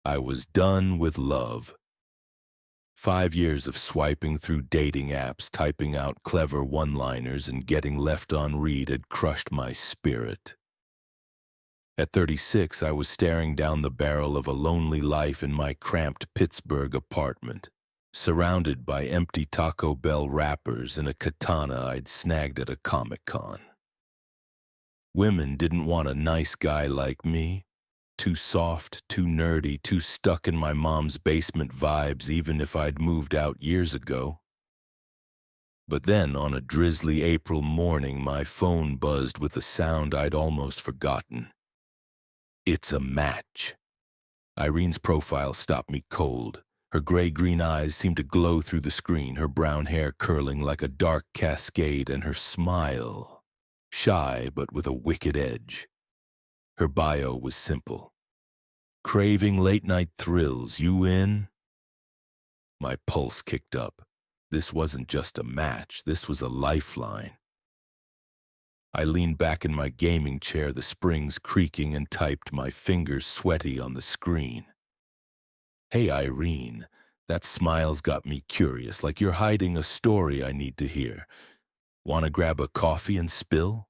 I was done with love. 5 years of swiping through dating apps, typing out clever one-liners, and getting left on read had crushed my spirit. At 36, I was staring down the barrel of a lonely life in my cramped Pittsburgh apartment, surrounded by empty Taco Bell wrappers and a katana I'd snagged at a Comic-Con. Women didn't want a nice guy like me. Too soft, too nerdy, too stuck in my mom's basement vibes, even if I'd moved out years ago. But then, on a drizzly April morning, my phone buzzed with a sound I'd almost forgotten. It's a match. Irene's profile stopped me cold. Her gray-green eyes seemed to glow through the screen, her brown hair curling like a dark cascade, and her smile, shy but with a wicked edge. Her bio was simple. Craving late-night thrills, you in? My pulse kicked up. This wasn't just a match, this was a lifeline. I leaned back in my gaming chair, the springs creaking, and typed, my fingers sweaty on the screen. Hey Irene, that smile's got me curious, like you're hiding a story I need to hear. Wanna grab a coffee and spill?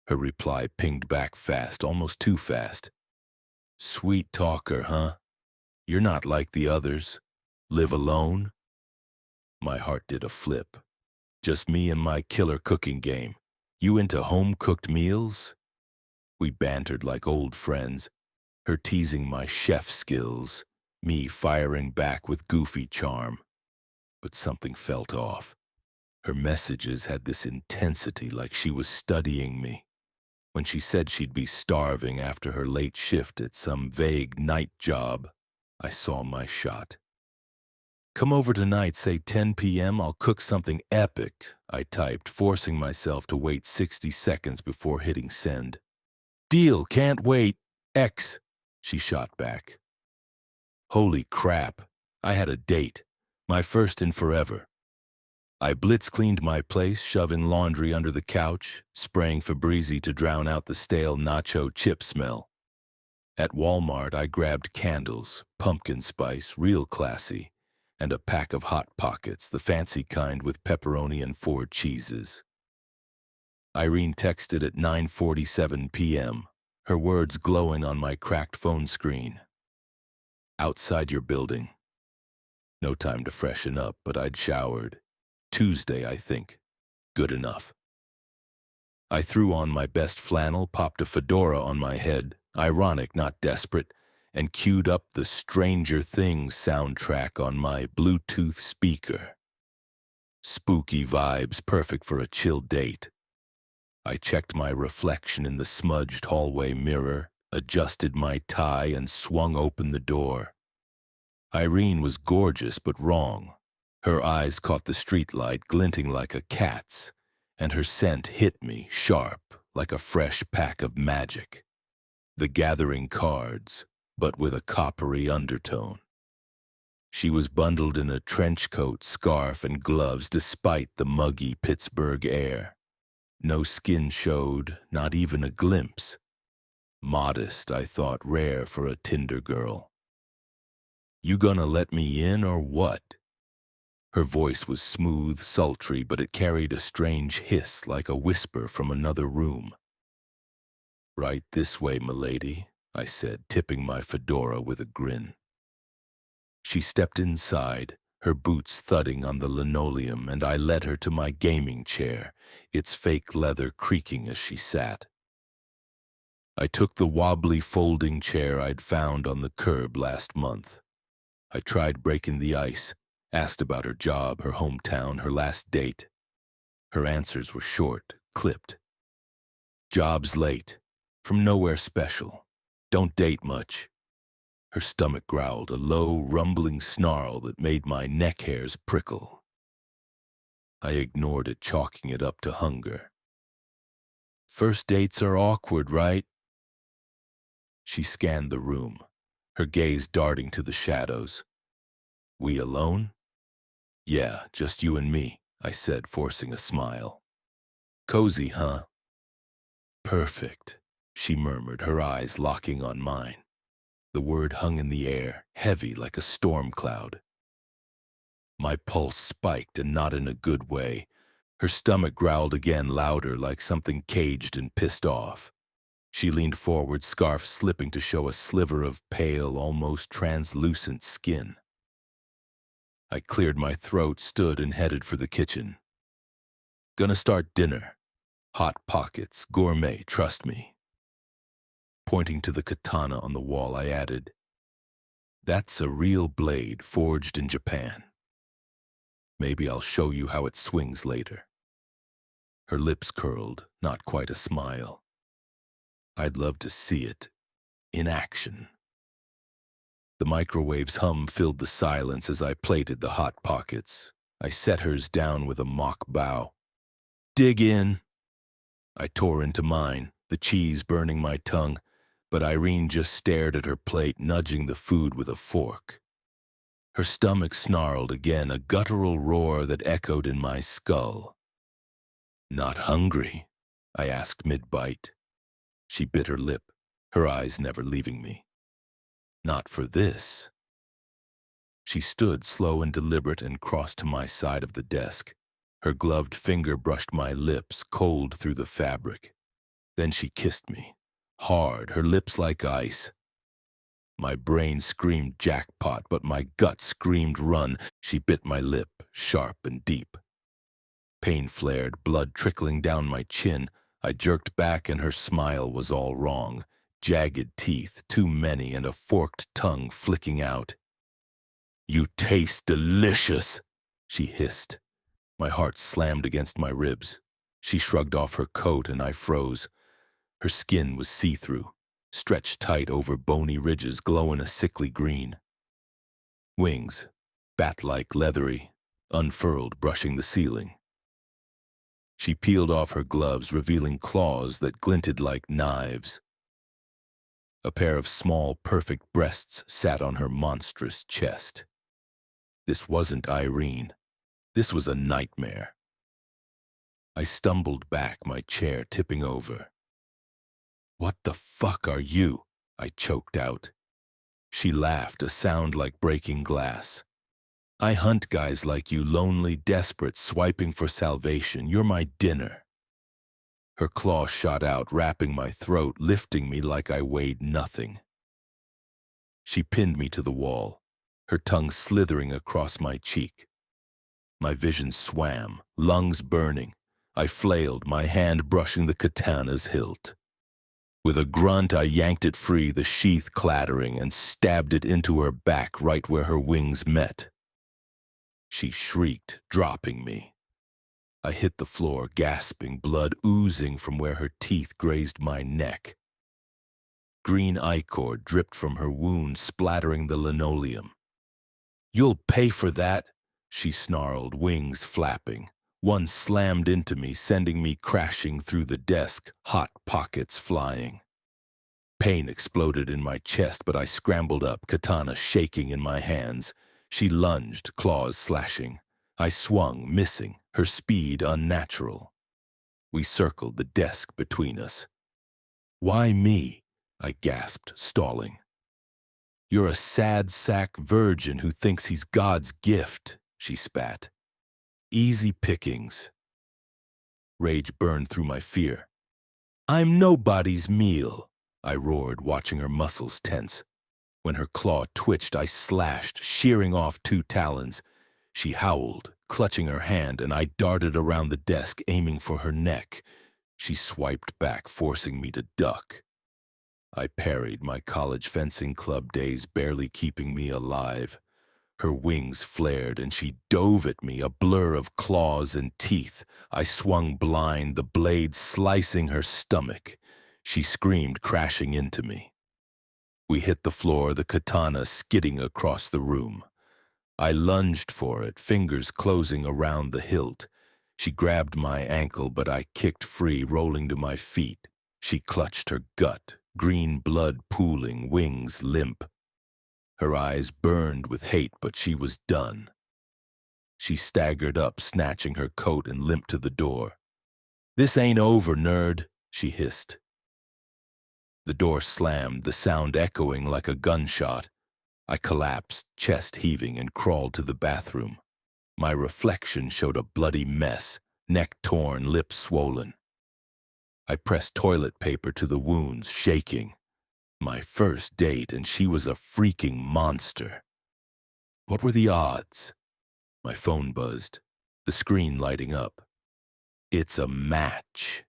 Her reply pinged back fast, almost too fast. Sweet talker, huh? You're not like the others. Live alone? My heart did a flip. Just me and my killer cooking game. You into home-cooked meals? We bantered like old friends, her teasing my chef skills, me firing back with goofy charm. But something felt off. Her messages had this intensity, like she was studying me. When she said she'd be starving after her late shift at some vague night job, I saw my shot. Come over tonight, say 10 p.m., I'll cook something epic, I typed, forcing myself to wait 60 seconds before hitting send. Deal, can't wait. X, she shot back. Holy crap, I had a date, my first in forever. I blitz-cleaned my place, shoving laundry under the couch, spraying Febreze to drown out the stale nacho chip smell. At Walmart, I grabbed candles, pumpkin spice, real classy, and a pack of Hot Pockets, the fancy kind with pepperoni and 4 cheeses. Irene texted at 9:47 p.m., her words glowing on my cracked phone screen. Outside your building. No time to freshen up, but I'd showered. Tuesday, I think. Good enough. I threw on my best flannel, popped a fedora on my head, ironic, not desperate, and queued up the Stranger Things soundtrack on my Bluetooth speaker. Spooky vibes, perfect for a chill date. I checked my reflection in the smudged hallway mirror, adjusted my tie, and swung open the door. Irene was gorgeous but wrong. Her eyes caught the streetlight, glinting like a cat's, and her scent hit me, sharp, like a fresh pack of magic. The Gathering cards, but with a coppery undertone. She was bundled in a trench coat, scarf, and gloves despite the muggy Pittsburgh air. No skin showed, not even a glimpse. Modest, I thought, rare for a Tinder girl. You gonna let me in or what? Her voice was smooth, sultry, but it carried a strange hiss like a whisper from another room. Right this way, milady, I said, tipping my fedora with a grin. She stepped inside, her boots thudding on the linoleum, and I led her to my gaming chair, its fake leather creaking as she sat. I took the wobbly folding chair I'd found on the curb last month. I tried breaking the ice, asked about her job, her hometown, her last date. Her answers were short, clipped. Job's late. From nowhere special. Don't date much. Her stomach growled, a low, rumbling snarl that made my neck hairs prickle. I ignored it, chalking it up to hunger. First dates are awkward, right? She scanned the room, her gaze darting to the shadows. We alone? Yeah, just you and me, I said, forcing a smile. Cozy, huh? Perfect, she murmured, her eyes locking on mine. The word hung in the air, heavy like a storm cloud. My pulse spiked, and not in a good way. Her stomach growled again, louder, like something caged and pissed off. She leaned forward, scarf slipping to show a sliver of pale, almost translucent skin. I cleared my throat, stood, and headed for the kitchen. Gonna start dinner. Hot pockets, gourmet, trust me. Pointing to the katana on the wall, I added, "That's a real blade forged in Japan. Maybe I'll show you how it swings later." Her lips curled, not quite a smile. I'd love to see it in action. The microwave's hum filled the silence as I plated the hot pockets. I set hers down with a mock bow. "Dig in." I tore into mine, the cheese burning my tongue, but Irene just stared at her plate, nudging the food with a fork. Her stomach snarled again, a guttural roar that echoed in my skull. "Not hungry?" I asked mid-bite. She bit her lip, her eyes never leaving me. "Not for this." She stood slow and deliberate and crossed to my side of the desk. Her gloved finger brushed my lips, cold through the fabric. Then she kissed me, hard, her lips like ice. My brain screamed jackpot, but my gut screamed run. She bit my lip, sharp and deep. Pain flared, blood trickling down my chin. I jerked back and her smile was all wrong. Jagged teeth, too many, and a forked tongue flicking out. "You taste delicious," she hissed. My heart slammed against my ribs. She shrugged off her coat and I froze. Her skin was see-through, stretched tight over bony ridges, glowing a sickly green. Wings, bat-like, leathery, unfurled, brushing the ceiling. She peeled off her gloves, revealing claws that glinted like knives. A pair of small, perfect breasts sat on her monstrous chest. This wasn't Irene. This was a nightmare. I stumbled back, my chair tipping over. "What the fuck are you?" I choked out. She laughed, a sound like breaking glass. "I hunt guys like you, lonely, desperate, swiping for salvation. You're my dinner." Her claw shot out, wrapping my throat, lifting me like I weighed nothing. She pinned me to the wall, her tongue slithering across my cheek. My vision swam, lungs burning. I flailed, my hand brushing the katana's hilt. With a grunt, I yanked it free, the sheath clattering, and stabbed it into her back right where her wings met. She shrieked, dropping me. I hit the floor, gasping, blood oozing from where her teeth grazed my neck. Green ichor dripped from her wound, splattering the linoleum. "You'll pay for that," she snarled, wings flapping. One slammed into me, sending me crashing through the desk, hot pockets flying. Pain exploded in my chest, but I scrambled up, katana shaking in my hands. She lunged, claws slashing. I swung, missing, her speed unnatural. We circled, the desk between us. "Why me?" I gasped, stalling. "You're a sad sack virgin who thinks he's God's gift," she spat. "Easy pickings." Rage burned through my fear. "I'm nobody's meal," I roared, watching her muscles tense. When her claw twitched, I slashed, shearing off 2 talons. She howled, clutching her hand, and I darted around the desk, aiming for her neck. She swiped back, forcing me to duck. I parried, my college fencing club days barely keeping me alive. Her wings flared, and she dove at me, a blur of claws and teeth. I swung blind, the blade slicing her stomach. She screamed, crashing into me. We hit the floor, the katana skidding across the room. I lunged for it, fingers closing around the hilt. She grabbed my ankle, but I kicked free, rolling to my feet. She clutched her gut, green blood pooling, wings limp. Her eyes burned with hate, but she was done. She staggered up, snatching her coat, and limped to the door. "This ain't over, nerd," she hissed. The door slammed, the sound echoing like a gunshot. I collapsed, chest heaving, and crawled to the bathroom. My reflection showed a bloody mess, neck torn, lips swollen. I pressed toilet paper to the wounds, shaking. My first date, and she was a freaking monster. What were the odds? My phone buzzed, the screen lighting up. It's a match.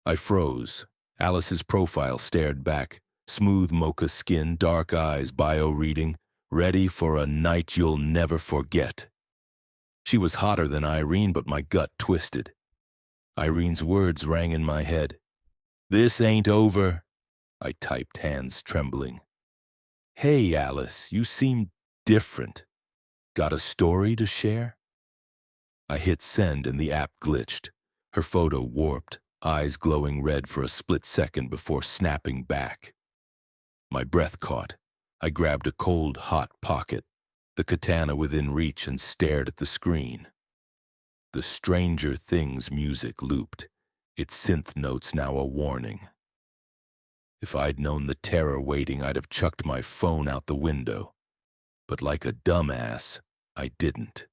I froze. Alice's profile stared back. Smooth mocha skin, dark eyes, bio reading, ready for a night you'll never forget. She was hotter than Irene, but my gut twisted. Irene's words rang in my head. "This ain't over," I typed, hands trembling. "Hey, Alice, you seem different. Got a story to share?" I hit send and the app glitched. Her photo warped, eyes glowing red for a split second before snapping back. My breath caught. I grabbed a cold, hot pocket, the katana within reach, and stared at the screen. The Stranger Things music looped, its synth notes now a warning. If I'd known the terror waiting, I'd have chucked my phone out the window. But like a dumbass, I didn't.